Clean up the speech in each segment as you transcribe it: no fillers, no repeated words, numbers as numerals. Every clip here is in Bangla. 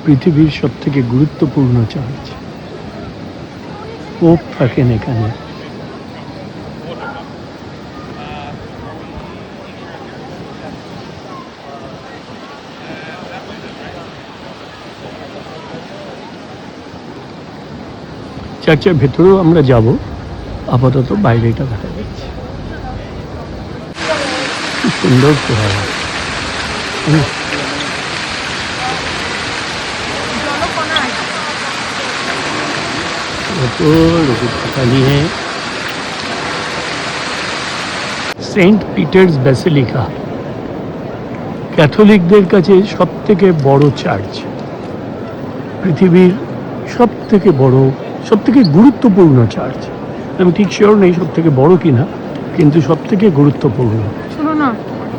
পৃথিবীর সবথেকে গুরুত্বপূর্ণ চার্চ। পোপ থাকেন এখানে। চার্চের ভেতরেও আমরা যাব, আপাতত বাইরেটা দেখা যাচ্ছে। খুব সুন্দর ফোয়ারা। সেন্ট পিটার্স ব্যাসিলিকা ক্যাথলিকদের কাছে সব থেকে বড় চার্চ, পৃথিবীর সব থেকে বড়, সব থেকে গুরুত্বপূর্ণ চার্চ। আমি ঠিক শিওর নেই সব থেকে বড় কিনা, কিন্তু সব থেকে গুরুত্বপূর্ণ। শোনো না,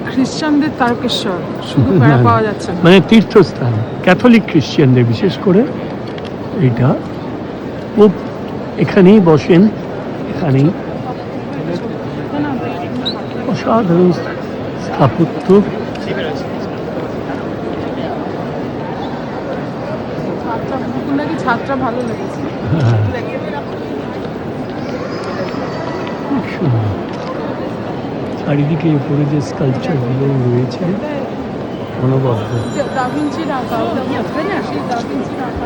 খ্রিস্টানদের তারকেশ্বর শুধু পাওয়া যাচ্ছে না, মানে তীর্থস্থান ক্যাথলিক খ্রিস্টানদের বিশেষ করে। এটা পোপ এখানেই বসেন, এখানেই অসাধারণ স্থাপত্য। ছাত্রা ভালো লেগেছে। খুব সুন্দর। চারিদিকে উপরে যে স্কাল্পচারগুলো রয়েছে অনবদ্য। দা ভিঞ্চির আঁকা, তাই না? সেই দা ভিঞ্চির আঁকা।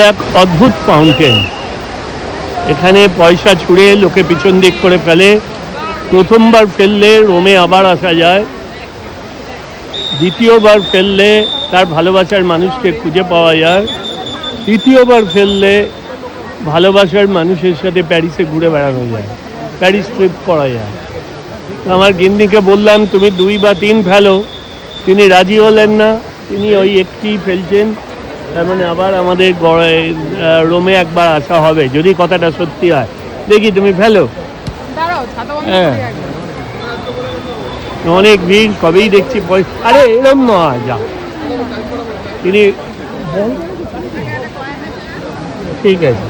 এক অদ্ভুত ফাউন্টেন। এখানে পয়সা ছুঁড়ে লোকে পিছন দিক করে ফেলে। প্রথমবার ফেললে রোমে আবার আসা যায়, দ্বিতীয়বার ফেললে তার ভালোবাসার মানুষকে খুঁজে পাওয়া যায়, তৃতীয়বার ফেললে ভালোবাসার মানুষের সাথে প্যারিসে ঘুরে বেড়ানো যায়, প্যারিস ট্রিপ করা যায়। আমার গিন্নিকে বললাম তুমি 2 বা 3 ফেলো, তিনি রাজি হলেন না, তিনি ওই একটি ফেলছেন। তার মানে আবার আমাদের রোমে একবার আসা হবে যদি কথাটা সত্যি হয়। দেখি তুমি ফেলো। হ্যাঁ, অনেক ভিড়, কবেই দেখছি পয়সা। আরে এরম নয়, যা তিনি ঠিক আছে।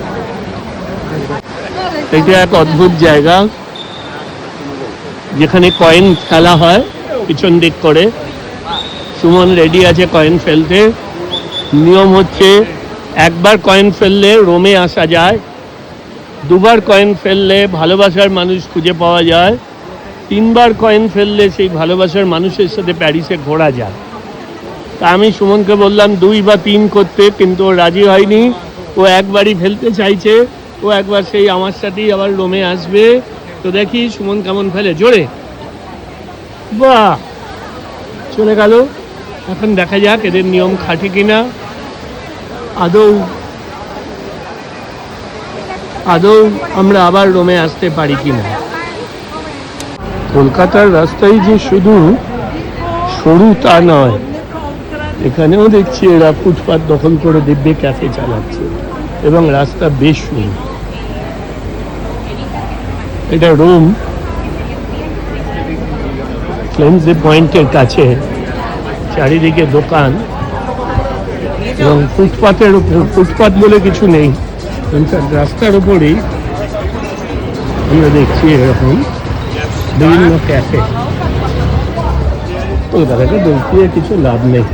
এটা এক অদ্ভুত জায়গা যেখানে কয়েন খেলা হয় পিছন দিক করে। সুমন রেডি আছে কয়েন ফেলতে। নিয়ম হচ্ছে একবার কয়েন ফেললে রোমে আসা যায়, 2বার কয়েন ফেললে ভালোবাসার মানুষ খুঁজে পাওয়া যায়, 3বার কয়েন ফেললে সেই ভালোবাসার মানুষের সাথে প্যারিসে ঘোরা যায়। তা আমি সুমনকে বললাম 2 বা 3 করতে, কিন্তু ও রাজি হয়নি। ও একবারই ফেলতে চাইছে, ও একবার সেই আমার সাথেই আবার রোমে আসবে। তো দেখি সুমন কেমন ফেলে। জোরে, বাহ, চলে গেল। এখন দেখা যাক এদের নিয়ম খাঁটি কিনা, আদৌ আমরা আবার রোমে আসতে পারি কিনা। কলকাতার রাস্তায় যে শুধু সরু তা নয়, এখানেও দেখছি এরা ফুটপাত দখল করে দিব্যে ক্যাফে চালাচ্ছে এবং রাস্তা বেশ সরু। এটা রোম ফ্লেমসে পয়েন্টের কাছে, চারিদিকে দোকান এবং ফুটপাতের উপর, ফুটপাত বলে কিছু নেই, রাস্তার উপরেই আমরা দেখছি এরকম বিভিন্ন ক্যাফে। কলকাতাকে দোষ দিয়ে কিছু লাভ নেই।